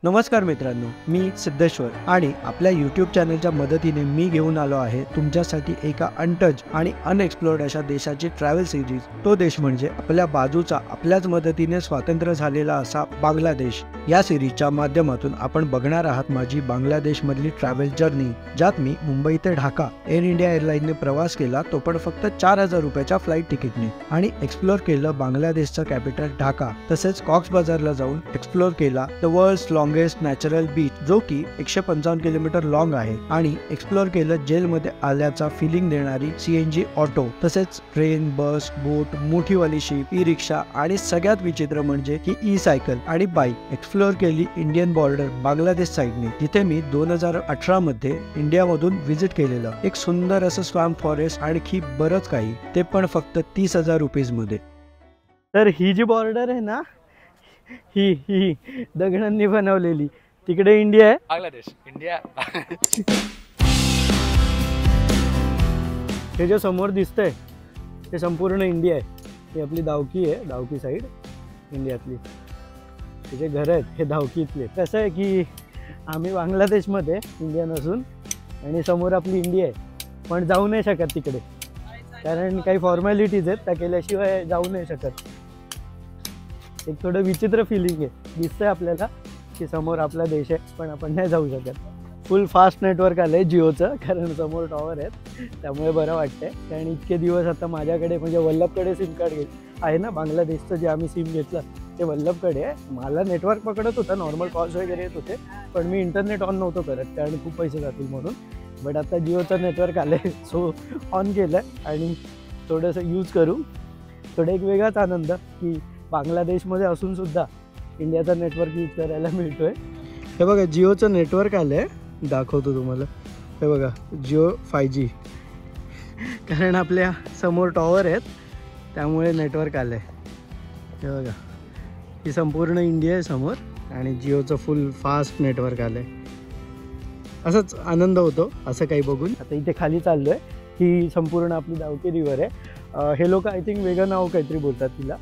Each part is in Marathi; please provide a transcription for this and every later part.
नमस्कार मित्रांनो, मी सिद्धेश्वर आणि आपल्या यूट्यूब चॅनलच्या मदतीने मी घेऊन आलो आहे तुमच्यासाठी एका अनटच आणि अनएक्सप्लोर्ड अशा देशाची ट्रॅव्हल सिरीज। तो देश म्हणजे आपल्या बाजूचा, आपल्याच मदतीने स्वतंत्र झालेला असा बांगलादेश। या सिरीजच्या माध्यमातून आपण बघणार आहात माझी बांगलादेशमधली ट्रॅव्हल जर्नी, ज्यात मी मुंबई ते ढाका एअर इंडिया एअरलाईनने प्रवास केला, तो पण फक्त 4000 रुपयाच्या फ्लाईट तिकीटने, आणि एक्सप्लोर केलं बांगलादेशचं कॅपिटल ढाका। तसेच कॉक्स बाजारला जाऊन एक्सप्लोर केला the world's longest natural beach, जो की 155 किलोमीटर लॉंग आहे, आणि एक्सप्लोर केलं जेलमध्ये आल्याचा फिलिंग देणारी सीएनजी ऑटो, तसेच ट्रेन, बस, बोट, मोठीवाली शिप, ई रिक्षा, आणि सगळ्यात विचित्र म्हणजे की ई सायकल आणि बाईक। एक्सप्लोर केली इंडियन बॉर्डर बांगलादेश साईडने, जिथे मी 2018 मध्ये इंडियामधून व्हिजिट केलेलं एक सुंदर असं स्वॅम्प फॉरेस्ट, आणखी बरंच काही, ते पण फक्त 30,000 रुपीज मध्ये। तर ही जी बॉर्डर आहे ना, ही दगडांनी बनवलेली, तिकडे इंडिया आहे, बांगलादेश इंडिया। हे जे समोर दिसतंय ते संपूर्ण इंडिया आहे। ही आपली दावकी आहे, दावकी साईड इंडियातली। हे जे घर आहेत हे दावकीतले। कसं आहे की आम्ही बांगलादेशमध्ये इंडियन असून आणि समोर आपली इंडिया आहे, पण जाऊ नाही शकत तिकडे, कारण काही फॉर्मॅलिटीज आहेत त्या केल्याशिवाय जाऊ नाही शकत। एक थोडं विचित्र फिलिंग आहे, दिसतंय आपल्याला की समोर आपला देश आहे, पण आपण नाही जाऊ शकत। फुल फास्ट नेटवर्क आलं आहे जिओचं, कारण समोर टॉवर आहेत, त्यामुळे बरं वाटतंय। कारण इतके दिवस आता माझ्याकडे म्हणजे वल्लभकडे सिम कार्ड आहे ना, बांगलादेशचं जे आम्ही सिम घेतलं ते वल्लभकडे आहे। मला नेटवर्क पकडत होतं, नॉर्मल कॉल्स वगैरे येत होते, पण मी इंटरनेट ऑन नव्हतो करत, कारण खूप पैसे जातील म्हणून। बट आता जिओचं नेटवर्क आलं आहे, सो ऑन केलं आहे आणि थोडंसं यूज करू। थोडं एक वेगळाच आनंद की बांगलादेशमध्ये असून सुद्धा इंडियाचा नेटवर्क यूज करायला मिळतोय। हे बघा जिओचं नेटवर्क आलं आहे, दाखवतो तुम्हाला। हे बघा जिओ 5G, कारण आपल्या समोर टॉवर आहेत त्यामुळे नेटवर्क आलं आहे। हे बघा ही संपूर्ण इंडिया आहे समोर, आणि जिओचं फुल फास्ट नेटवर्क आलं आहे। असाच आनंद होतो असं काही बघून। आता इथे खाली चाललो आहे, ही संपूर्ण आपली दावकी रिव्हर आहे। हे लोक आय थिंक वेगळं नाव काहीतरी बोलतात तिला,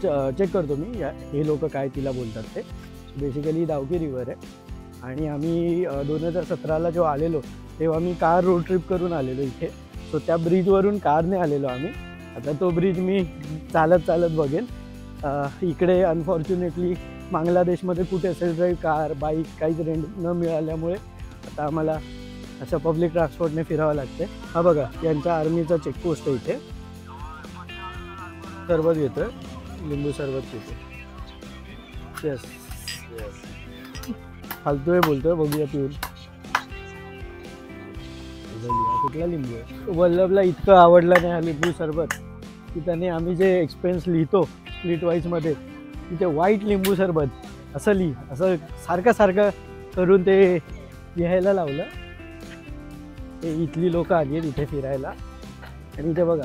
चेक करतो मी हे लोक काय तिला बोलतात ते। बेसिकली दावकी रिव्हर आहे, आणि आम्ही 2017ला जेव्हा आलेलो तेव्हा मी कार रोड ट्रिप करून आलेलो इथे, सो त्या ब्रिजवरून कारने आलेलो आम्ही। आता तो ब्रिज मी चालत चालत बघेन। इकडे अनफॉर्च्युनेटली बांगलादेशमध्ये कुठे सेल्फ ड्राईव्ह कार, बाईक काहीच रेंट न मिळाल्यामुळे आता आम्हाला असं पब्लिक ट्रान्सपोर्टने फिरावं लागते। हा बघा यांच्या आर्मीचा चेकपोस्ट आहे इथे। सरबत घेतोय, लिंबू सरबत पितो। येस फालतोय बोलतोय, बघूया पिऊन। कुठला लिंबू आहे? वल्लभला इतकं आवडला नाही हा लिंबू सरबत की त्याने आम्ही जे एक्सपेन्स लिहितो स्प्लिट वाईजमध्ये, तिथे व्हाईट लिंबू सरबत असं लिही, असं सारखं सारखं करून ते लिहायला लावलं। ते इथली लोक आली आहेत इथे फिरायला, आणि इथे बघा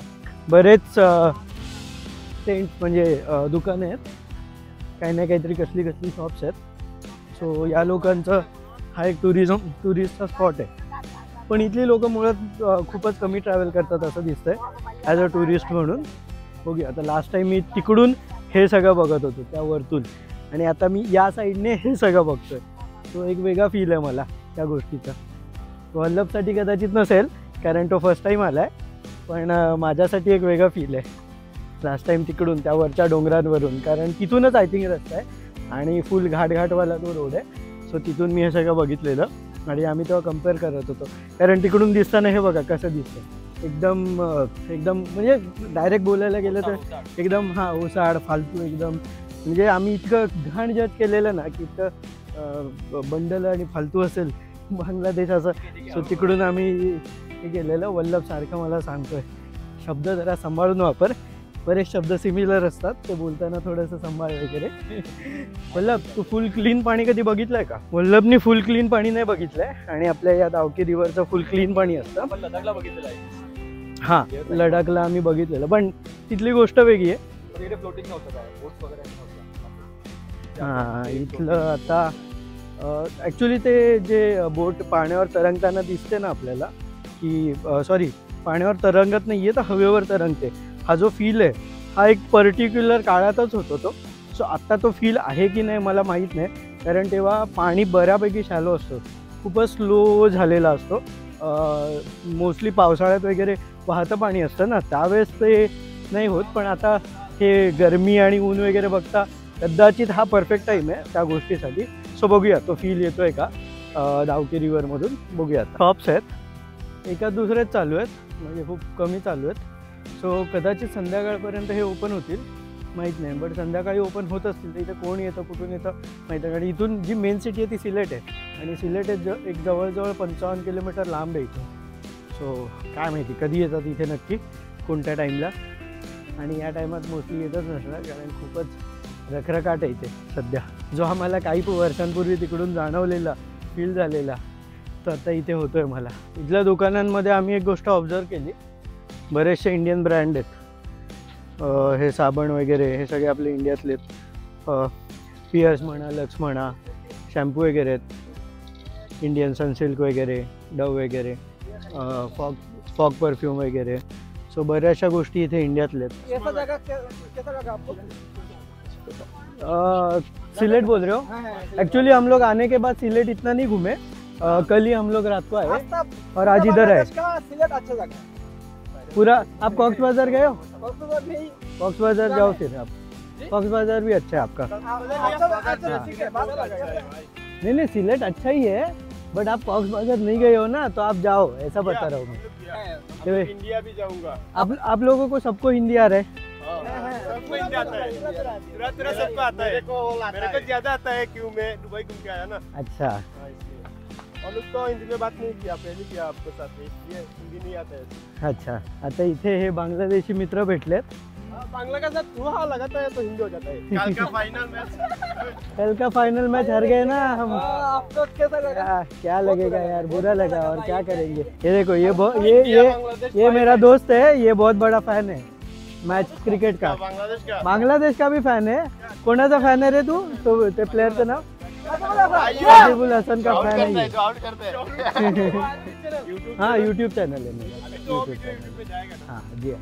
बरेच टेंट म्हणजे दुकानं आहेत, काही ना काहीतरी कसली कसली शॉप्स आहेत। सो या लोकांचं हा एक टुरिस्टचा स्पॉट आहे, पण इथली लोक मुळात खूपच कमी ट्रॅव्हल करतात असं दिसतंय ॲज अ टुरिस्ट म्हणून। बघूया आता, लास्ट टाईम मी तिकडून हे सगळं बघत होतो त्या वरतून, आणि आता मी या साईडने हे सगळं बघतोय। तो एक वेगळा फील आहे मला त्या गोष्टीचा। वल्लभसाठी कदाचित नसेल, कारण तो फर्स्ट टाईम आला आहे, पण माझ्यासाठी एक वेगळा फील आहे लास्ट टाईम तिकडून त्या वरच्या डोंगरांवरून, कारण तिथूनच आय थिंक रस्ता आहे आणि फुल घाटघाटवाला तो रोड आहे। सो तिथून मी हे सगळं बघितलेलं, आणि आम्ही तेव्हा कम्पेअर करत होतो, कारण तिकडून दिसताना हे बघा कसं दिसतं, एकदम म्हणजे डायरेक्ट बोलायला गेलं तर एकदम ओसाड फालतू एकदम। म्हणजे आम्ही इतकं घाण जज केलेलं ना की इतकं बंडल आणि फालतू असेल बांगलादेशाचं। सो तिकडून आम्ही हे केलेलं। वल्लभ सारखं मला सांगतोय शब्द जरा सांभाळून वापर, बरेच शब्द सिमिलर असतात, ते बोलताना थोडंसं सांभाळ वगैरे। वल्लभ तू फुल क्लीन पाणी कधी बघितलंय का? वल्लभनी फुल क्लीन पाणी नाही बघितलंय, आणि आपल्या या दावकी रिव्हरचं फुल क्लीन पाणी असतं। लडाखला बघितलेलं आहे। हां, लडाखला आम्ही बघितलेलं, पण तिथली गोष्ट वेगळी आहे। तिकडे फ्लोटिंग नव्हतं, काय बोट्स वगैरे नव्हतं। हां, इथलं आता ॲक्च्युली ते जे बोट पाण्यावर तरंगताना दिसते ना आपल्याला, की सॉरी पाण्यावर तरंगत नाही आहे तर हवेवर तरंगते, हा जो फील आहे हा एक पर्टिक्युलर काळातच होतो तो। सो आत्ता तो फील आहे की नाही मला माहीत नाही, कारण तेव्हा पाणी बऱ्यापैकी शॅलो असतो, खूपच स्लो झालेला असतो. मोस्टली पावसाळ्यात वगैरे वाहतं पाणी असतं ना, त्यावेळेस ते नाही होत. पण आता हे गरमी आणि ऊन वगैरे बघता कदाचित हा परफेक्ट टाईम आहे त्या गोष्टीसाठी. सो बघूया तो फील येतोय का दावकी रिव्हरमधून, बघूया. शॉप्स आहेत, एका दुसरेच चालू आहेत, म्हणजे खूप कमी चालू आहेत. सो कदाचित संध्याकाळपर्यंत हे ओपन होतील, माहीत नाही. बट संध्याकाळी ओपन होत असतील तर इथे कोण येतं कुठून येतं माहीत नाही. आणि इथून जी मेन सिटी आहे ती सिलेट आहे, आणि सिलेट एक जवळजवळ 55 किलोमीटर लांब आहे इथून. सो काय माहिती कधी येतात इथे नक्की, कोणत्या टाईमला. आणि या टायमात मोस्टली येतच नसणार, कारण खूपच रखरखाट आहे इथे सध्या. जो आम्हाला काही वर्षांपूर्वी तिकडून जाणवलेला, फील झालेला, तो आता इथे होतो आहे मला. इथल्या दुकानांमध्ये आम्ही एक गोष्ट ऑब्झर्व केली, बरेचसे इंडियन ब्रँड आहेत. हे साबण वगैरे हे सगळे आपले इंडियातले, पियर्स म्हणा, लक्स म्हणा, शॅम्पू वगैरे आहेत इंडियन, सनसिल्क वगैरे, डव वगैरे, फॉग परफ्यूम वगैरे. सो बऱ्याचशा गोष्टी इथे इंडियातल्या आहेत. सिलेट बोल रहे हो? एक्चुअली हम लोग आने के बाद सिलेट इतना नहीं घूमे, कल ही हम लोग रात को आए और आज इधर है. सिलेट अच्छा जगह है पूरा. आप कॉक्स बाजार गए हो? कॉक्स बाजार जाओ फिर आप, कॉक्स बाजार भी अच्छा है आपका. नहीं सिलेट अच्छा ही है, बट आप कॉक्स बाजार नहीं गए हो ना, तो आप जाओ, ऐसा बता रहा हूँ मैं. इंडिया भी जाऊंगा. आप लोगों को सबको हिंदी आ रहा है? सबको हिंदी आता है, तेरा सबको आता है. मेरे को ज्यादा आता है, क्यों मैं दुबई घूम के आया ना. अच्छा. और लोग तो हिंदी में बात नहीं किया, पहले किया आपके साथ, इसलिए हिंदी नहीं आता है. अच्छा. आता इथे हे बांगलादेशी मित्र भेटलेत. बांग्ला का साथ थोड़ा लगाता है तो हिंदी हो जाता है. कल का फाइनल मैच, कल का फाइनल मैच हार गए ना हम. आपको कैसा लगा? क्या लगेगा यार, बुरा लगा, और क्या करेंगे. ये देखो, ये मेरा दोस्त है, ये बहुत बड़ा फैन है मैच क्रिकेट का. बांग्लादेश का भी फॅन आहे. कोणाचा फॅन आहे रे तू? तो ते प्लेअरचं नाव साजिबुल हसन का फॅन आहे. हाँ यूट्यूब चैनल है मेरा, यूट्यूब चैनल. हाँ जी,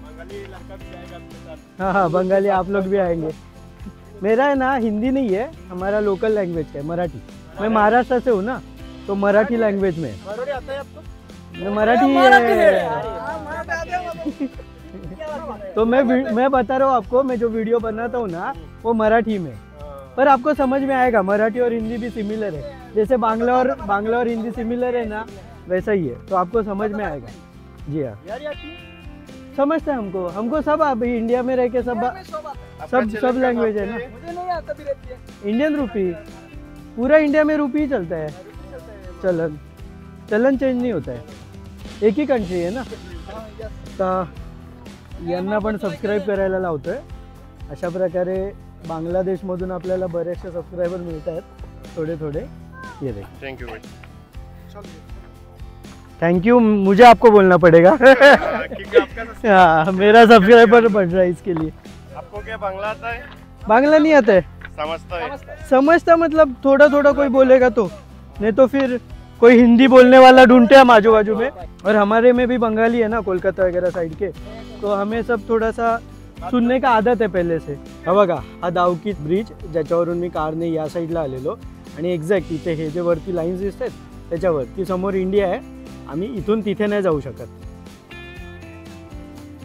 हाँ बंगाली आप लोग भी आएंगे. मेरा है ना हिंदी नहीं है, हमारा लोकल लैंग्वेज है मराठी. मैं महाराष्ट्र से हूँ ना, तो मराठी लैंग्वेज में. आता है आपको? मराठी तो मैं बता रहा हूँ आपको, मैं जो वीडियो बनाता हूँ ना वो मराठी में, पर आपको समझ में आएगा. मराठी और हिंदी भी सिमिलर है, जैसे बांग्ला और हिंदी सिमिलर है ना, वैसा ही है. तो आपको समझ में आएगा. जी हाँ, समझते हैं हमको सब. अभी इंडिया में रह के सब लैंग्वेज है ना. मुझे नहीं आता भी रहती है. इंडियन रुपी, पूरा इंडिया में रुपी ही चलता है. चलन चेंज नहीं होता है, एक ही कंट्री है ना. तर यांना पण सबस्क्राईब करायला लावतोय. अशा प्रकारे बांगलादेशमधून आपल्याला बरेचसे सबस्क्रायबर मिळत आहेत थोडे. ये देख, थैंक यू भाई. थैंक यू मुझे आपको बोलना पड़ेगा. क्योंकि आपका हाँ, मेरा सब्सक्राइबर बढ़ रहा है इसके लिए. आपको क्या बांग्ला आता है? बांग्ला नहीं आता है. समझता मतलब थोड़ा कोई बोलेगा तो, नहीं तो फिर कोई हिंदी बोलने वाला ढूंढते हैं हम आजू बाजू में. और हमारे में भी बंगाली है ना, कोलकाता वगैरह साइड के, तो हमें सब थोड़ा सा सुनने का आदत आहे पहिले से. हा बघा, हा दावकी ब्रिज ज्याच्यावरून मी कारने या साईडला आलेलो, आणि एक्झॅक्ट इथे हे जे वरती लाईन्स दिसत आहेत त्याच्यावर ती समोर इंडिया आहे. आम्ही इथून तिथे नाही जाऊ शकत.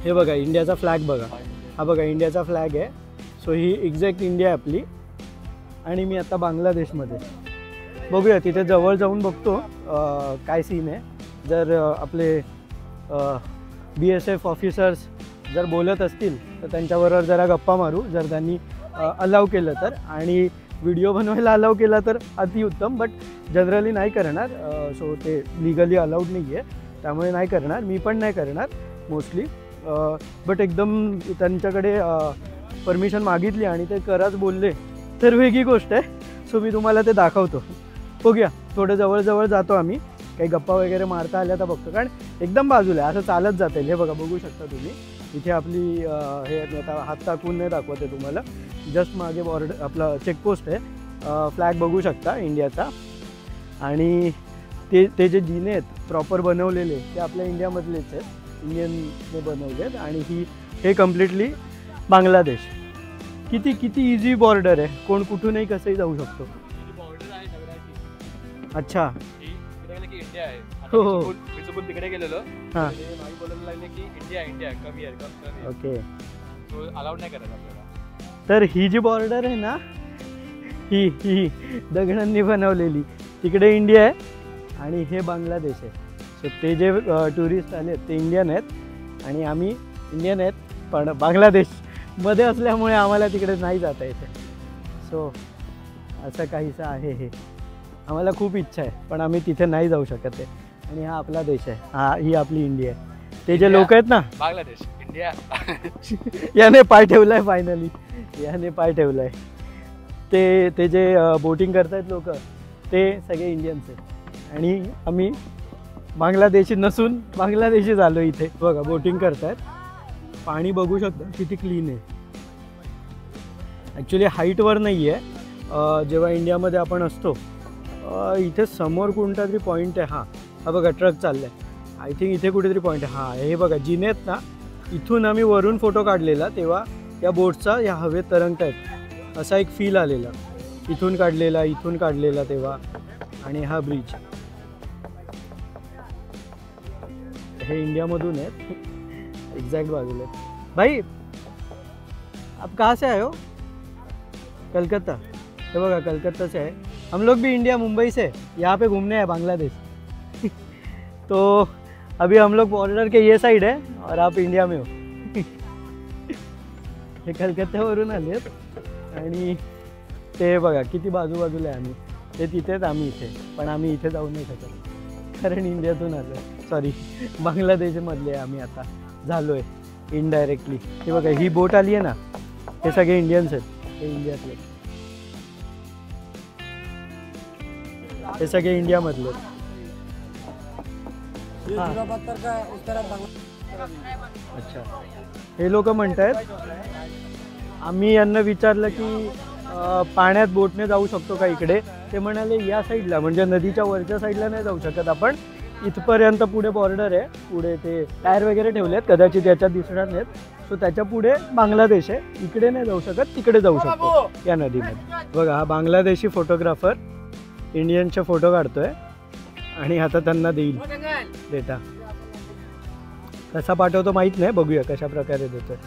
हे बघा इंडियाचा फ्लॅग बघा, हा बघा इंडियाचा फ्लॅग आहे. सो ही एक्झॅक्ट इंडिया आहे आपली. आणि मी आता बांगलादेशमध्ये. बघूया तिथे जवळ जाऊन बघतो काय सीन आहे. जर आपले BSF ऑफिसर्स जर बोलत असतील तर त्यांच्याबरोबर जरा गप्पा मारू, जर त्यांनी अलाव केलं तर. आणि व्हिडिओ बनवायला अलाव केला तर अतिउत्तम, बट जनरली नाही करणार. सो ते लिगली अलाउड नाही आहे, त्यामुळे नाही करणार. मी पण नाही करणार मोस्टली. बट एकदम त्यांच्याकडे परमिशन मागितली आणि ते कराच बोलले तर वेगळी गोष्ट आहे. सो मी तुम्हाला ते दाखवतो. बघूया, थोडं जवळ जातो आम्ही. काही गप्पा वगैरे मारता आल्या तर बघतो, कारण एकदम बाजूला आहे, असं चालत जाता येईल. हे बघा, बघू शकता तुम्ही इथे आपली हे आता हात टाकून नाही दाखवते तुम्हाला, जस्ट मागे बॉर्डर आपला चेकपोस्ट आहे. फ्लॅग बघू शकता इंडियाचा. आणि ते जे जिने आहेत प्रॉपर बनवलेले ते आपल्या इंडियामधलेच आहेत, इंडियनने बनवले आहेत. आणि हे कम्प्लिटली बांगलादेश. किती इझी बॉर्डर आहे, कोण कुठूनही कसंही जाऊ शकतो. अच्छा की तिकडे गेलं की इंडिया आहे. हो, हो. मी चुकून तिकडे गेलेलो. हां. ते मागे बोलायला लागले की इंडिया इंडिया कमी आहे कमी आहे. ओके. तो अलाउड नाही करत आपल्याला. तर ही जी बॉर्डर आहे ना, ही दगडांनी बनवलेली, तिकडे इंडिया आहे आणि हे बांगलादेश आहे. सो ते जे टुरिस्ट आले ते इंडियन आहेत आणि आम्ही इंडियन आहेत, पण बांगलादेशमध्ये असल्यामुळे आम्हाला तिकडे नाही जाता येते. सो असं काहीसं आहे हे. आम्हाला खूप इच्छा आहे पण आम्ही तिथे नाही जाऊ शकत आहे. आणि हा आपला देश आहे, ही आपली इंडिया आहे. ते जे लोक आहेत ना, बांगलादेश इंडिया याने पाय ठेवलाय, फायनली याने पाय ठेवलाय. ते जे बोटिंग करतायत लोक ते सगळे इंडियन्स आहेत आणि आम्ही बांगलादेशी नसून बांगलादेशी झालो. इथे बघा बोटिंग करतायत, पाणी बघू शकता किती क्लीन आहे. ॲक्च्युली हाईटवर नाही आहे. जेव्हा इंडियामध्ये आपण असतो इथे समोर कोणता तरी पॉईंट आहे. हा बघा ट्रक चालला आहे. आय थिंक इथे कुठेतरी पॉईंट आहे. हा हे बघा जिने आहेत ना, इथून आम्ही वरून फोटो काढलेला तेव्हा या बोटचा या हवेत तरंगत आहेत असा एक फील आलेला. इथून काढलेला तेव्हा. आणि हा ब्रिज हे इंडियामधून आहेत, एक्झॅक्ट बाजूला. भाई आप कहाँ से आए हो? कलकत्ता. ये बघा कलकत्ता से है. हम लोग भी इंडिया मुंबई से यहाँ पे घूमने हैं बांग्लादेश. तो अभी हम लोग बॉर्डर के ये साइड है और आप इंडिया में हो. हे कलकत्त्यावरून आलेत आणि ते बघा किती बाजूबाजूला आहे. आम्ही ते तिथेच, आम्ही इथे, पण आम्ही इथे जाऊ नाही शकत कारण इंडियातून आलो आहे. सॉरी, बांगलादेशमधले आम्ही आता झालो आहे इनडायरेक्टली. हे बघा ही बोट आली आहे ना, हे सगळे इंडियन्स आहेत. हे इंडियातले, हे सगळे इंडियामधले. अच्छा, हे लोक म्हणतात, आम्ही यांना विचारलं की पाण्यात बोटने जाऊ शकतो का इकडे. ते म्हणाले या साईडला, म्हणजे नदीच्या वरच्या साईडला नाही जाऊ शकत आपण, इथपर्यंत पुढे बॉर्डर आहे. पुढे ते टायर वगैरे ठेवलेत, कदाचित याच्यात दिसणार नाहीत. सो त्याच्या पुढे बांगलादेश आहे. इकडे नाही जाऊ शकत, तिकडे जाऊ शकतो या नदीमध्ये. बघा हा बांगलादेशी फोटोग्राफर इंडियनचे फोटो काढतोय आणि आता त्यांना देईल डेटा. कसा पाठवतो माहीत नाही, बघूया कशा प्रकारे देतोय.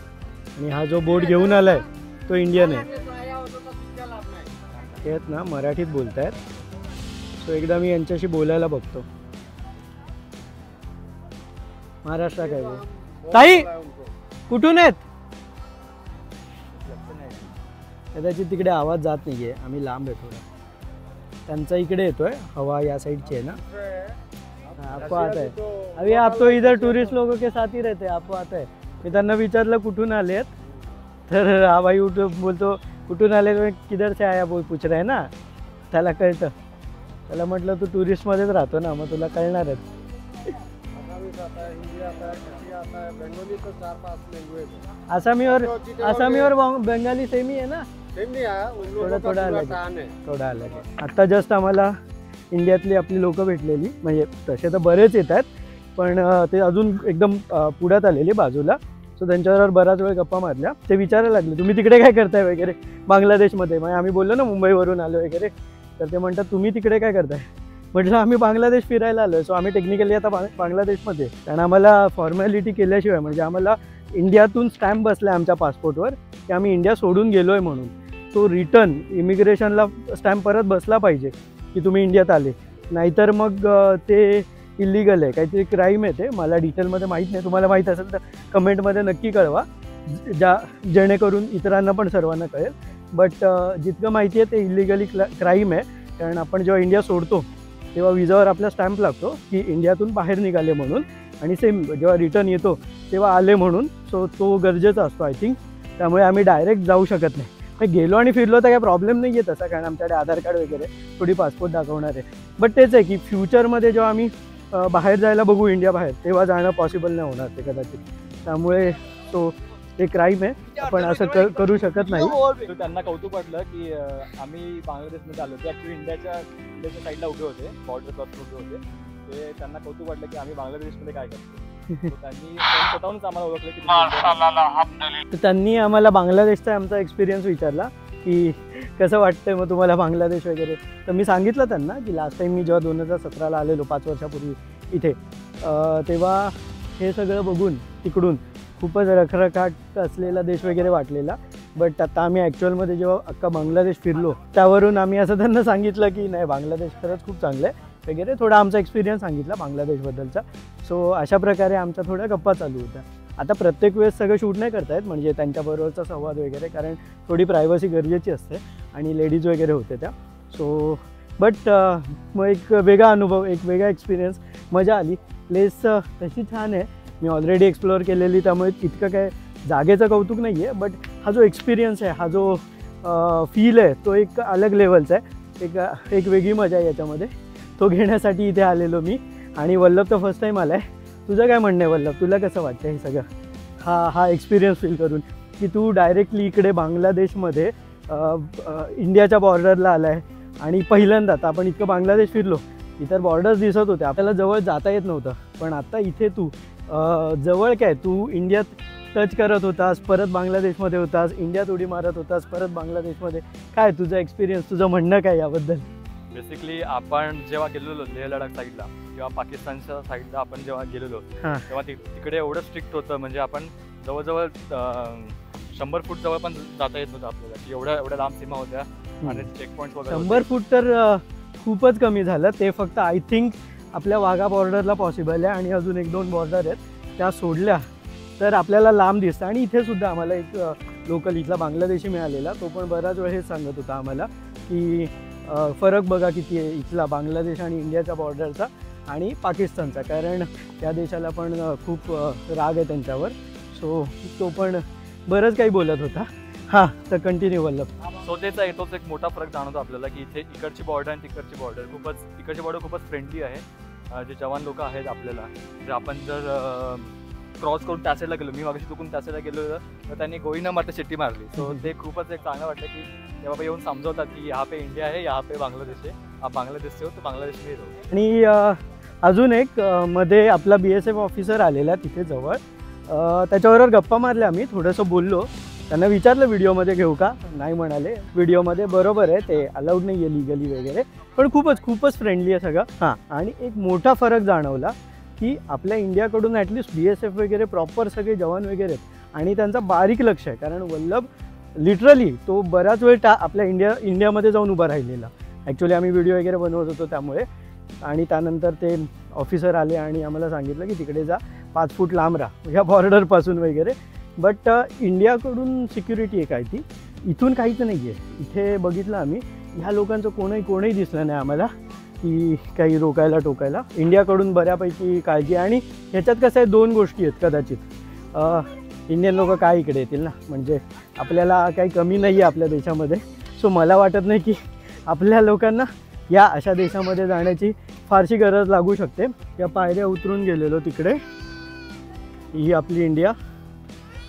आणि हा जो बोट घेऊन आलाय तो इंडियन आहे. ते आहेत ना मराठीत बोलतायत. सो एकदा मी यांच्याशी बोलायला बघतो. महाराष्ट्र काय बोल. ताई कुठून आहेत? कदाचित तिकडे आवाज जात नाहीये, आम्ही लांब आहे थोडा. त्यांचा इकडे येतोय, हवा या साइडची आहे ना. आपको आता है अभी, आप तो इधर टूरिस्ट लोगों के साथ ही रहते हैं, आपको आता है. मी त्यांना विचारलं कुठून आलेत, तर हा भाई बोलतो कुठून आले, किधर से आया बोल पूछ रहा है ना. त्याला कळतं. त्याला म्हटलं तू टुरिस्टमध्येच राहतो ना, मग तुला कळणारच. आसामी और बंगाली सेम ही है ना. थोडा अलग. आता जस्ट आम्हाला इंडियातली आपली लोक भेटलेली, म्हणजे तसे तर बरेच येत आहेत पण ते अजून एकदम पुढ्यात आलेली बाजूला. सो त्यांच्याबरोबर बराच वेळ गप्पा मारल्या. ते विचारायला लागले तुम्ही तिकडे काय करताय वगैरे बांगलादेशमध्ये. मग आम्ही बोललो ना मुंबईवरून आलो वगैरे, तर ते म्हणतात तुम्ही तिकडे काय करताय. म्हटलं आम्ही बांगलादेश फिरायला आलो. सो आम्ही टेक्निकली आता बांगलादेशमध्ये, कारण आम्हाला फॉर्मॅलिटी केल्याशिवाय, म्हणजे आम्हाला इंडियातून स्टॅम्प बसला आहे आमच्या पासपोर्टवर की आम्ही इंडिया सोडून गेलो आहे म्हणून. तो रिटर्न इमिग्रेशनला स्टॅम्प परत बसला पाहिजे की तुम्ही इंडियात आले, नाहीतर मग ते इलिगल आहे, काहीतरी क्राईम आहे. ते मला डिटेलमध्ये माहीत नाही, तुम्हाला माहीत असेल तर कमेंटमध्ये नक्की कळवा, जेणेकरून इतरांना पण सर्वांना कळेल. बट जितकं माहिती आहे ते इलिगली क्राईम आहे. कारण आपण जेव्हा इंडिया सोडतो तेव्हा विजावर आपला स्टॅम्प लागतो की इंडियातून बाहेर निघाले म्हणून, आणि सेम जेव्हा रिटर्न येतो तेव्हा आले म्हणून. सो तो गरजेचा असतो आय थिंक. त्यामुळे आम्ही डायरेक्ट जाऊ शकत नाही. गेलो आणि फिरलो तर काही प्रॉब्लेम नाही आहे तसा, कारण आमच्याकडे आधार कार्ड वगैरे थोडी पासपोर्ट दाखवणार आहे. बट तेच आहे की फ्युचरमध्ये जेव्हा आम्ही बाहेर जायला बघू इंडिया बाहेर, तेव्हा जाणं पॉसिबल नाही होणार ते कदाचित. त्यामुळे तो ते क्राईम आहे, आपण असं करू शकत नाही. तर त्यांना कौतुक वाटलं की आम्ही बांगलादेशमध्ये आलो. ते ॲक्च्युली इंडियाच्या साईडला उभे होते, बॉर्डर क्रॉस उभे होते. ते त्यांना कौतुक वाटलं की आम्ही बांगलादेशमध्ये काय करतो. त्यांनी स्वतःहूनच आम्हाला ओळखलं की तर त्यांनी आम्हाला बांगलादेशचा आमचा एक्सपिरियन्स विचारला की कसं वाटतंय मग तुम्हाला बांगलादेश वगैरे. तर मी सांगितलं त्यांना की लास्ट टाईम मी जेव्हा 2017ला आलेलो 5 वर्षापूर्वी इथे, तेव्हा हे सगळं बघून तिकडून खूपच रखरखाट असलेला देश वगैरे वाटलेला. बट आता आम्ही ॲक्च्युअलमध्ये जेव्हा अख्खा बांगलादेश फिरलो त्यावरून आम्ही असं त्यांना सांगितलं की नाही, बांगलादेश खरंच खूप चांगलं आहे वगैरे. थोडा आमचा एक्सपिरियन्स सांगितला बांगलादेशबद्दलचा. सो अशा प्रकारे आमच्या थोड्या गप्पा चालू होत्या. आता प्रत्येक वेळेस सगळं शूट नाही करता येत, म्हणजे त्यांच्याबरोबरचा संवाद वगैरे, कारण थोडी प्रायव्हसी गरजेची असते आणि लेडीज वगैरे होते त्या. सो बट मग एक वेगळा अनुभव, एक वेगळा एक्सपिरियन्स, मजा आली. प्लेस तशी छान आहे, मी ऑलरेडी एक्सप्लोअर केलेली, त्यामुळे इतकं काय जागेचं कौतुक नाही आहे. बट हा जो एक्सपिरियन्स आहे, हा जो फील आहे, तो एक अलग लेवलचा आहे. एक वेगळी मजा आहे याच्यामध्ये. तो घेण्यासाठी इथे आलेलो मी. आणि वल्लभ तर फर्स्ट टाईम आला आहे. तुझं काय म्हणणं आहे वल्लभ, तुला कसं वाटतं हे सगळं, हा एक्सपिरियन्स फील करून, की तू डायरेक्टली इकडे बांगलादेशमध्ये इंडियाच्या बॉर्डरला आला आहे आणि पहिल्यांदाच आपण इतकं बांगलादेश फिरलो. इतर बॉर्डर्स दिसत होते, आपल्याला जवळ जाता येत नव्हतं, पण आता इथे तू जवळ काय, तू इंडियात टच करत होतास, परत बांगलादेशमध्ये होतास, इंडियात उडी मारत होतास, परत बांगलादेशमध्ये. काय तुझा एक्सपिरियन्स, तुझं म्हणणं काय याबद्दल? बेसिकली आपण जेव्हा गेलेलो लेह लडाख साईडला किंवा पाकिस्तानच्या साईडला आपण जेव्हा गेलेलो तेव्हा तिकडे एवढं स्ट्रिक्ट होतं, म्हणजे आपण जवळजवळ 100 फूट जवळ पण जाता येत नव्हतं आपल्याला, की एवढ्या लांब सीमा होत्या आणि चेकपॉईंट वगैरे. 100 फूट तर खूपच कमी झालं. ते फक्त आय थिंक आपल्या वाघा बॉर्डरला पॉसिबल आहे आणि अजून 1-2 बॉर्डर आहेत, त्या सोडल्या तर आपल्याला लांब दिसतं. आणि इथे सुद्धा आम्हाला एक लोकल इथला बांगलादेशी मिळालेला, तो पण बराच वेळ हेच सांगत होता आम्हाला की फरक बघा किती आहे इथला बांगलादेश आणि इंडियाच्या बॉर्डरचा आणि पाकिस्तानचा, कारण त्या देशाला पण खूप राग आहे त्यांच्यावर. सो तो पण बरंच काही बोलत होता. हां, तर कंटिन्यू वल्लभ. सो तोच एक मोठा फरक जाणवतो आपल्याला की इथे इकडची बॉर्डर आणि तिकडची बॉर्डर इकडची बॉर्डर खूपच फ्रेंडली आहे. जे जवान लोक आहेत आपल्याला, जर आपण क्रॉस करून त्या साईडला गेलो, मी मागाशी चुकून त्या साईडला गेलो तर त्यांनी गोळी न मारता शिट्टी मारली. सो ते खूपच एक चांगलं वाटलं की ते बाबा येऊन समजवतात की यहाँ पे इंडिया है, यहाँ पे बांगलादेश है, आप बांगलादेश से हो तो बांगलादेश में रहो. आणि अजून एक मध्ये आपला BSF ऑफिसर आलेला तिथे जवळ, त्याच्याबरोबर गप्पा मारल्या आम्ही, थोडंसं बोललो. त्यांना विचारलं व्हिडिओमध्ये घेऊ का, नाही म्हणाले. व्हिडिओमध्ये बरोबर आहे, ते अलाउड नाही आहे लिगली वगैरे, पण खूपच फ्रेंडली आहे सगळं. हां, आणि एक मोठा फरक जाणवला की आपल्या इंडियाकडून ॲटलिस्ट BSF वगैरे प्रॉपर सगळे जवान वगैरे आहेत आणि त्यांचा बारीक लक्ष आहे. कारण वल्लभ लिटरली तो बराच वेळ आपल्या इंडियामध्ये जाऊन उभा राहिलेला. ॲक्च्युली आम्ही व्हिडिओ वगैरे बनवत होतो त्यामुळे. आणि त्यानंतर ते ऑफिसर आले आणि आम्हाला सांगितलं की तिकडे जा, 5 फूट लांब राहा ह्या बॉर्डरपासून वगैरे. बट इंडियाकडून सिक्युरिटी आहे काय, ती इथून काहीच नाही आहे. इथे बघितलं आम्ही, ह्या लोकांचं कोणीही दिसलं नाही आम्हाला की काही रोकायला टोकायला. इंडियाकडून बऱ्यापैकी काळजी. आणि ह्याच्यात कसं आहे, 2 गोष्टी आहेत कदाचित. इंडियन लोक काय इकडे येतील ना, म्हणजे आपल्याला काही कमी नाही आहे आपल्या देशामध्ये. सो मला वाटत नाही की आपल्या लोकांना या अशा देशामध्ये जाण्याची फारशी गरज लागू शकते. या पायऱ्या उतरून गेलेलो तिकडे, ही आपली इंडिया,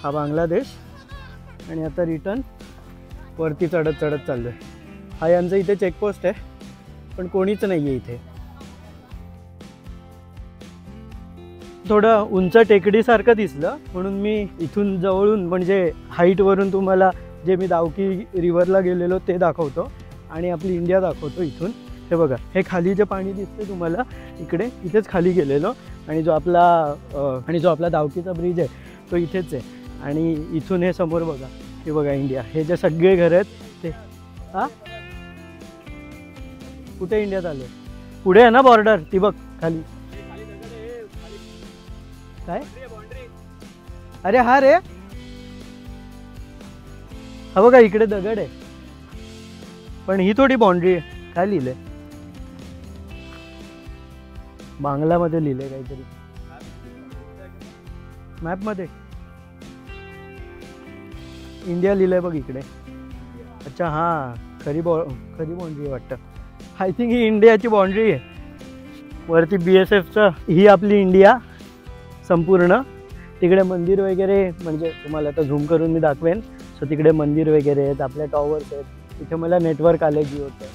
हा बांगलादेश, आणि आता रिटर्न वरती चढत चाललो आहे. हा यांचं इथे चेकपोस्ट आहे, पण कोणीच नाही आहे इथे. थोडं उंच टेकडीसारखं दिसलं म्हणून मी इथून जवळून, म्हणजे हाईटवरून तुम्हाला जे मी दावकी रिव्हरला गेलेलो ते दाखवतो आणि आपली इंडिया दाखवतो इथून. हे बघा, हे खाली जे पाणी दिसते तुम्हाला इथेच खाली गेलेलो. आणि जो आपला दावकीचा ब्रिज आहे तो इथेच आहे. आणि इथून हे समोर बघा, हे बघा इंडिया, हे जे सगळे घर आहेत ते. हां, कुठे इंडियात आलो, पुढे आहे ना बॉर्डर, ती बघ खाली. काय, अरे हा रे, हा बघा इकडे दगड आहे, पण ही थोडी बाउंड्री आहे. काय लिहिलंय बांगलामध्ये, लिहिलंय काहीतरी मॅपमध्ये, इंडिया लिहिलंय बघ इकडे. अच्छा, हां, खरी बाउंड्री वाटतं. आय थिंक ही इंडियाची बाउंड्री आहे. वरती BSFचं, ही आपली इंडिया संपूर्ण. तिकडे मंदिर वगैरे, म्हणजे तुम्हाला आता झूम करून मी दाखवेन. सो तिकडे मंदिर वगैरे आहेत, आपल्या टॉवर्स आहेत. इथे मला नेटवर्क आलं जिओचं.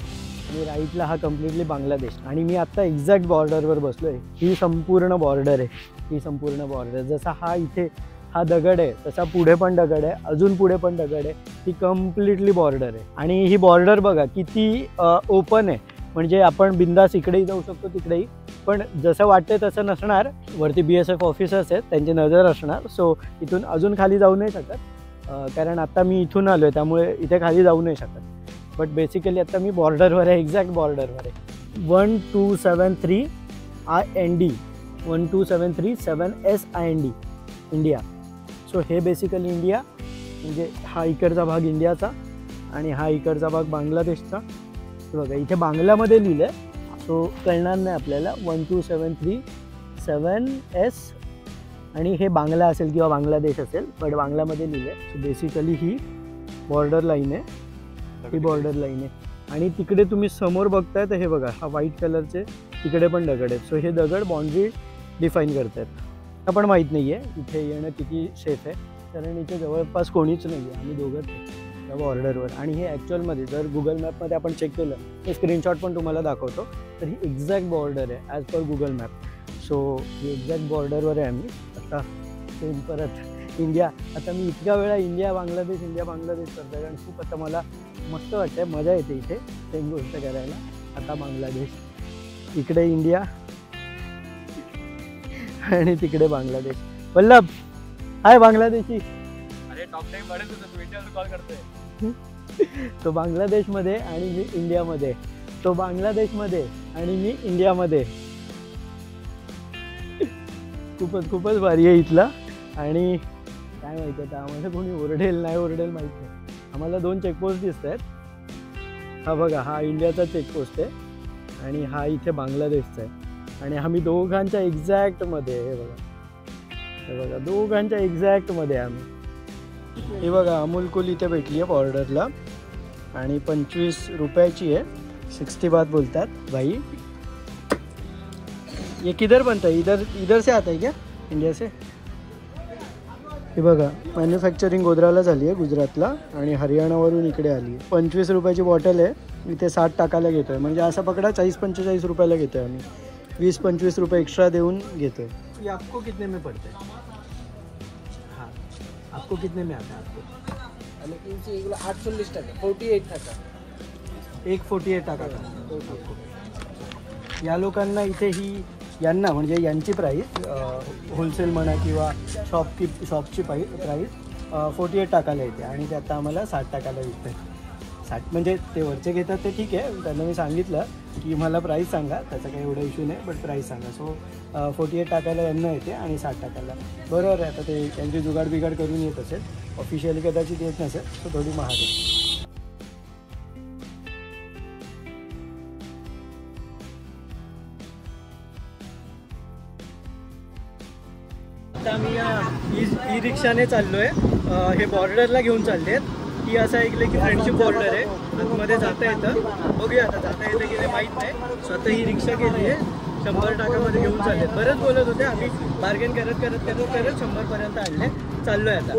आणि राईटला हा कम्प्लिटली बांगलादेश. आणि मी आत्ता एक्झॅक्ट बॉर्डरवर बसलो आहे. ही संपूर्ण बॉर्डर आहे, ही संपूर्ण बॉर्डर. जसा हा इथे हा दगड आहे तसा पुढे पण दगड आहे, अजून पुढे पण दगड आहे. ही कम्प्लिटली बॉर्डर आहे आणि ही बॉर्डर बघा किती ओपन आहे. म्हणजे आपण बिंदास इकडेही जाऊ शकतो तिकडेही, पण जसं वाटतंय तसं नसणार. वरती BSF ऑफिसर्स आहेत, त्यांची नजर असणार. सो इथून अजून खाली जाऊ नाही शकत, कारण आता मी इथून आलो आहे त्यामुळे इथे खाली जाऊ नाही शकत. बट बेसिकली आता मी बॉर्डरवर आहे, एक्झॅक्ट बॉर्डरवर आहे. 1273 IND 1273 7SIND इंडिया. सो हे बेसिकली इंडिया, म्हणजे हा इकडचा भाग इंडियाचा आणि हा इकडचा भाग बांगलादेशचा. बघा इथे बांगलामध्ये लिहिलं आहे, सो कळणार नाही आपल्याला. 1273 7S आणि हे बांगला असेल किंवा बांगलादेश असेल, बट बांगलामध्ये लिहिलं आहे. सो बेसिकली ही बॉर्डर लाईन आहे, ही बॉर्डर लाईन आहे. आणि तिकडे तुम्ही समोर बघताय तर हे बघा, हा व्हाईट कलरचे तिकडे पण दगड आहेत. सो हे दगड बाउंड्री डिफाईन करत आहेत. आपण माहीत नाही आहे इथे येणं किती सेफ आहे, कारण इथे जवळपास कोणीच नाही आहे, आम्ही दोघंच त्या बॉर्डरवर. आणि हे ॲक्च्युअलमध्ये जर गुगल मॅपमध्ये आपण चेक केलं, हे स्क्रीनशॉट पण तुम्हाला दाखवतो, तर ही एक्झॅक्ट बॉर्डर आहे as per Google map. So ही एक्झॅक्ट बॉर्डरवर आहे आम्ही आता. सेम परत इंडिया. आता मी इतक्या वेळा इंडिया बांगलादेश करतो, कारण खूप आता मला मस्त वाटतं, मजा येते इथे सेम गोष्ट करायला. आता बांगलादेश, इकडे इंडिया आणि तिकडे बांगलादेश. वल्लभ हाय बांगलादेशी. अरे टॉक टाइम वाढेल तुझं, तू इंडियावर कॉल करतोय. तो बांगलादेशमध्ये आणि मी इंडियामध्ये, तो बांगलादेशमध्ये आणि मी इंडियामध्ये. खूपच भारी आहे इथला. आणि काय माहिती आता आम्हाला कोणी ओरडेल नाही ओरडेल माहीत नाही. आम्हाला 2 चेकपोस्ट दिसत आहेत. हा बघा, हा इंडियाचा चेकपोस्ट आहे आणि हा इथे बांगलादेशचा आहे. आणि आम्ही दोघांच्या एक्झॅक्टमध्ये, हे बघा दोघांच्या एक्झॅक्टमध्ये आम्ही. हे बघा अमूल कूल इथे भेटली आहे बॉर्डरला आणि 25 रुपयाची आहे. 60 बात बोलतात भाई. ये किधर बनता है? इधर से आता है क्या इंडिया से? हे बघा मॅन्युफॅक्चरिंग गोधराला झाली आहे गुजरातला आणि हरियाणावरून इकडे आली आहे. 25 रुपयाची बॉटल आहे, इथे 60 टाकायला घेतो आहे. म्हणजे असं पकडा 40-45 रुपयाला घेतो आहे आम्ही. 20-25 रुपये एक्स्ट्रा देऊन घेतो आहे. ये आपको कितने में पड़ते हैं? हाँ, आपको कितने में आता है? आपको 48 টাকা, 48 টাকা, 148 टाका. या लोकांना इथे ही, यांना म्हणजे यांची प्राईस होलसेल म्हणा किंवा शॉपची प्राईस 48 टाकायला येते आणि ते आता आम्हाला 60 टाकायला विकते. 60 म्हणजे ते वरचे घेतात ते ठीक आहे, त्यांना मी सांगितलं की मला प्राईस सांगा, त्याचा काही एवढा इश्यू नाही, बट प्राईस सांगा. सो 48 टाकायला यांना येते आणि 60 टाकायला. बरोबर आहे, आता ते त्यांची जुगाड बिगाड करून येत असेल, ऑफिशियली कदाचित येत नसेल, सो थोडी महाग आहे. आता आम्ही ई रिक्षाने चाललो आहे. हे बॉर्डरला घेऊन चालले आहेत. की असं ऐकलं की फ्रेंडशिप बॉर्डर आहे, आतमध्ये जाता येतं. बघूया आता जाता येतं की नाही माहीत नाही. स्वतः ही रिक्षा केली आहे, 100 टाकामध्ये घेऊन चालले आहेत. बरंच बोलत होते, आम्ही बार्गेन करत 100पर्यंत आणले. चाललो आहे आता.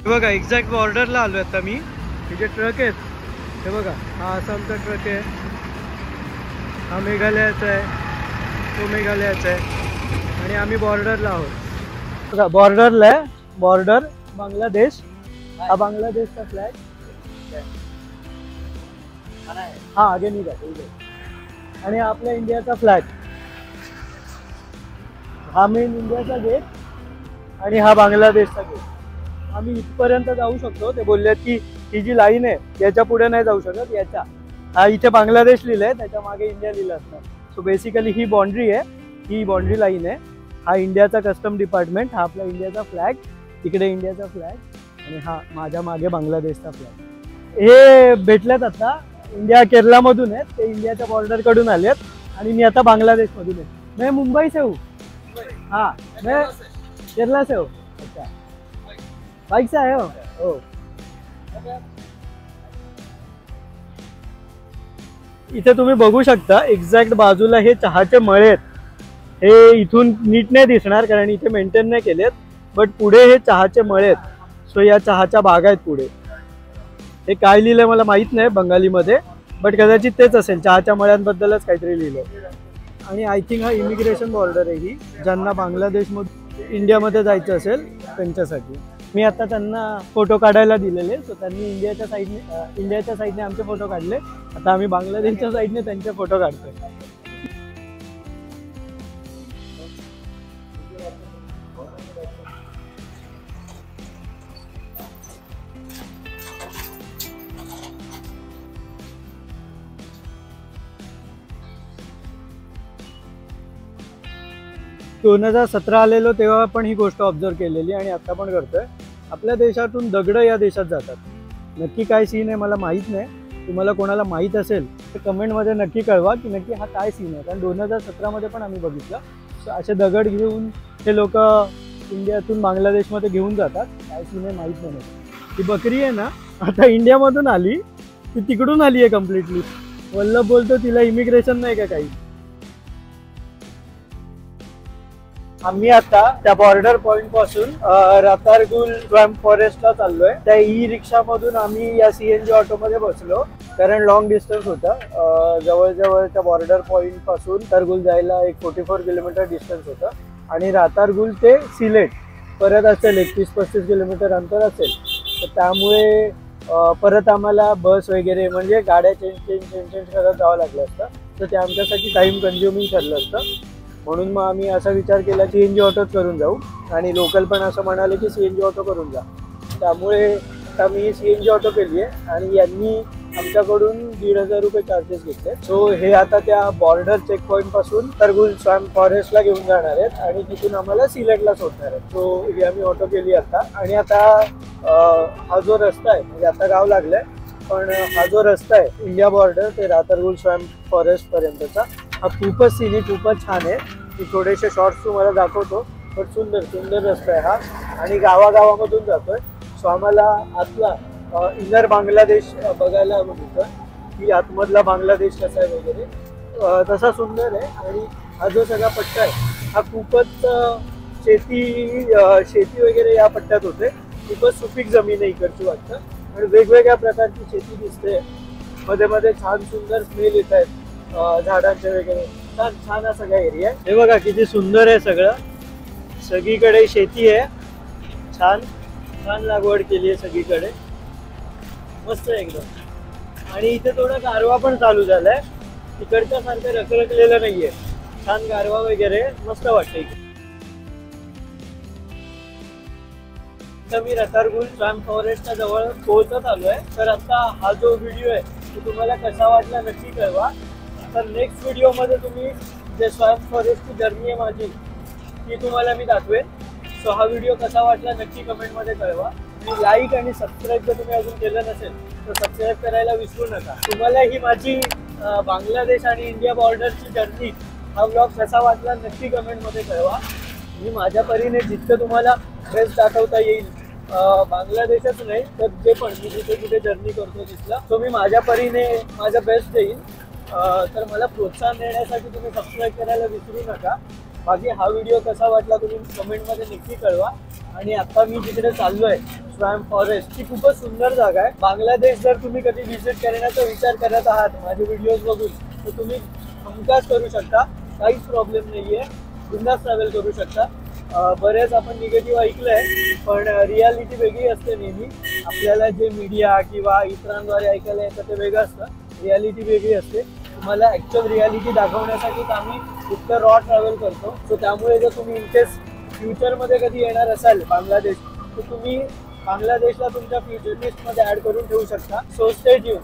बघा एक्झॅक्ट बॉर्डरला आलो आता मी. हे जे ट्रक आहेत हे बघा, हा आसामचा ट्रक आहे, हा मेघालयाचा आहे, तो मेघालयाचा आहे आणि आम्ही बॉर्डरला आहोत. बघा बॉर्डरला आहे, बॉर्डर बांगलादेश. हा बांगलादेशचा फ्लॅग. हा आगे निघा. आणि आपल्या इंडियाचा फ्लॅग. हा मेन इंडियाचा गेट आणि हा बांगलादेशचा गेट. आम्ही इथपर्यंत जाऊ शकतो. ते बोललेत की ही जी लाईन आहे याच्या पुढे नाही जाऊ शकत. याच्या हा इथे बांगलादेश लिहिलंय, त्याच्या मागे इंडिया लिहिलं असणार. सो बेसिकली ही बाउंड्री आहे, ही बाउंड्री लाईन आहे. हा इंडियाचा कस्टम डिपार्टमेंट, हा आपला इंडियाचा फ्लॅग, तिकडे इंडियाचा फ्लॅग आणि हा माझ्या मागे बांगलादेशचा फ्लॅग. हे भेटल्यात आता इंडिया केरलामधून आहेत, ते इंडियाच्या बॉर्डरकडून आलेत आणि मी आता बांगलादेशमधून आहे. मैं मुंबई से हूँ. हाँ मैं केरला से हूँ. अच्छा बाइक से आए हो? इथे तुम्ही बघू शकता एक्झॅक्ट बाजूला हे चहाचे मळे आहेत. हे इथून नीट नाही दिसणार कारण इथे मेंटेन नाही केलेत, बट पुढे हे चहाचे मळे आहेत. सो या चहाच्या बागा आहेत पुढे. हे काय लिहिलंय मला माहित नाही बंगालीमध्ये, बट कदाचित तेच असेल, चहाच्या मळ्यांबद्दलच काहीतरी लिहिलं. आणि आय थिंक हा इमिग्रेशन बॉर्डर आहे ही, ज्यांना बांगलादेशमधून इंडियामध्ये जायचं असेल त्यांच्यासाठी. मी आता त्यांना फोटो काढायला दिलेले, सो त्यांनी इंडियाच्या साईडने आमचे फोटो काढले. आता आम्ही बांगलादेशच्या साईडने त्यांचे फोटो काढतोय. दोन 2017 आलेलो तेव्हा पण ही गोष्ट ऑब्झर्व केलेली आणि आता पण करतोय. आपल्या देशातून दगडं या देशात जातात. नक्की काय सीन आहे मला माहीत नाही. तुम्हाला कोणाला माहीत असेल तर कमेंटमध्ये नक्की कळवा की नक्की हा काय सीन आहे. कारण 2017 पण आम्ही बघितलं असे दगड घेऊन हे लोक इंडियातून बांगलादेशमध्ये घेऊन जातात. काय सीन आहे माहीत नाही. ही बकरी आहे ना आता इंडियामधून आली, ती तिकडून आली आहे कम्प्लिटली. वल्लभ बोलतो तिला इमिग्रेशन नाही का काही. आम्ही आता त्या बॉर्डर पॉइंट पासून रातारगुल स्वॅम्प फॉरेस्टला चाललोय. त्या ई रिक्षा मधून आम्ही या CNG ऑटो मध्ये बसलो कारण लॉंग डिस्टन्स होता. जवळजवळ त्या बॉर्डर पॉइंट पासून रातारगुल जायला एक 44 किलोमीटर डिस्टन्स होतं आणि रातारगुल ते सिलेट परत असेल 31-35 किलोमीटर अंतर असेल. तर त्यामुळे परत आम्हाला बस वगैरे म्हणजे गाड्या चेंज करत जावं लागलं असतं. तर ते आमच्यासाठी टाइम कन्झ्युमिंग ठरलं असतं. म्हणून मग आम्ही असा विचार केला की CNG ऑटोच करून जाऊ आणि लोकल पण असं म्हणाले की CNG ऑटो करून जा. त्यामुळे आता मी CNG ऑटो केली आहे आणि यांनी आमच्याकडून 1,500 रुपये चार्जेस घेतले. सो हे आता त्या बॉर्डर चेक पॉईंट पासून रातारगुल स्वॅम्प फॉरेस्टला घेऊन जाणार आहेत आणि तिथून आम्हाला सिलेटला सोडणार आहेत. सो ही आम्ही ऑटो केली आता. आणि आता हा जो रस्ता आहे म्हणजे आता गाव लागलाय पण हा जो रस्ता आहे इंडिया बॉर्डर ते रातारगुल स्वॅम्प फॉरेस्ट पर्यंतचा हा खूपच सीन आहे, खूपच छान आहे. मी थोडेसे शॉर्ट्स तुम्हाला दाखवतो. पण सुंदर रस्ता आहे हा आणि गावागावामधून जातोय. सो आम्हाला आतला इनर बांगलादेश बघायला हवं होतं की आतमधला बांगलादेश कसा आहे वगैरे तसा सुंदर आहे. आणि हा जो सगळा पट्टा आहे हा खूपच शेती वगैरे या पट्ट्यात होते. खूपच सुपीक जमीन आहे इकडची वाटतं आणि वेगवेगळ्या प्रकारची शेती दिसते. मध्ये मध्ये छान सुंदर स्मेल येत आहेत झाडांचे वगैरे. छान हा सगळा एरिया आहे. हे बघा किती सुंदर आहे सगळं. सगळीकडे शेती आहे. छान लागवड केली आहे सगळीकडे. मस्त आहे एकदम. आणि इथे थोडा गारवा पण चालू झालाय. तिकडच्या सारखं रखरखलेलं नाहीये. छान गारवा वगैरे मस्त वाटतं इकडे. मी रातारगुल स्वॅम्प फॉरेस्टच्या जवळ पोहोचत आलोय. तर आता हा जो व्हिडिओ आहे तो तुम्हाला कसा वाटला नक्की कळवा. तर नेक्स्ट व्हिडिओमध्ये तुम्ही जे स्वॅम्प फॉरेस्टची जर्नी आहे माझी ती तुम्हाला मी दाखवेन. सो हा व्हिडिओ कसा वाटला नक्की कमेंटमध्ये कळवा. आणि लाईक आणि सबस्क्राईब जर तुम्ही अजून केलं नसेल तर सबस्क्राईब करायला विसरू नका. तुम्हाला ही माझी बांगलादेश आणि इंडिया बॉर्डरची जर्नी हा व्लॉग कसा वाटला नक्की कमेंटमध्ये कळवा. मी माझ्या परीने जितकं तुम्हाला बेस्ट दाखवता येईल बांगलादेशच नाही तर जे पण मी जिथे कुठे जर्नी करतो तिथला तो मी माझ्या परीने माझा बेस्ट देईन. तर मला प्रोत्साहन देण्यासाठी तुम्ही सबस्क्राईब करायला विसरू नका. बाकी हा व्हिडिओ कसा वाटला तुम्ही कमेंटमध्ये नक्की कळवा. आणि आता मी जिकडे चाललो आहे स्वॅम्प फॉरेस्ट ही खूपच सुंदर जागा आहे. बांगलादेश जर तुम्ही कधी व्हिजिट करण्याचा विचार करत आहात माझे व्हिडिओज बघून तर तुम्ही हमखास करू शकता. काहीच प्रॉब्लेम नाही आहे. बिंदास ट्रॅव्हल करू शकता. बरेच आपण निगेटिव्ह ऐकलंय पण रियालिटी वेगळी असते नेहमी. आपल्याला जे मीडिया किंवा इतरांद्वारे ऐकायला येतं ते वेगळं असतं. रियालिटी वेगळी असते. तुम्हाला ॲक्च्युअल रियालिटी दाखवण्यासाठीच आम्ही इतकं रॉ ट्रॅव्हल करतो. सो त्यामुळे जर तुम्ही इनकेस फ्युचरमध्ये कधी येणार असाल बांगलादेश तर तुम्ही बांगलादेशला तुमच्या फ्युचर लिस्टमध्ये ॲड करून ठेवू शकता. So stay tune.